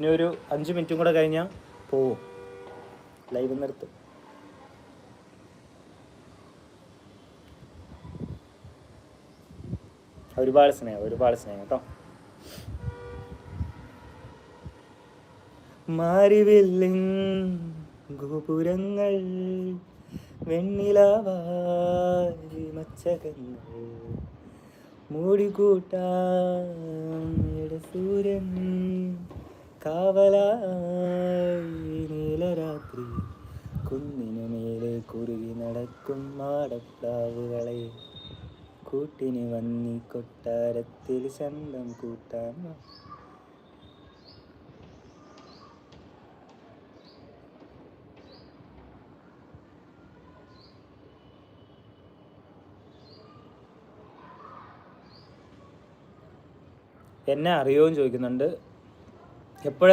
ഇനി ഒരു 5 മിനിറ്റും കൂടെ കഴിഞ്ഞാൽ പോവും, ലൈവ് നിർത്തും. ഒരുപാട് സ്നേഹം കേട്ടോ. മാരിവില്ലിൻ ഗോപുരങ്ങൾ വെണ്ണിലാവായി മച്ചകങ്ങൾ മൂടിക്കൂട്ടാൻ സൂര്യൻ കാവലായി നീലരാത്രി കുന്നിനു മേലെ കുറുകി നടക്കും മാടപ്രാവുകളെ കൂട്ടിന് വന്നി കൊട്ടാരത്തിൽ ശബ്ദം കൂട്ടാൻ. എന്നെ അറിയുമോ എന്ന് ചോദിക്കുന്നുണ്ട്. എപ്പോഴാണ്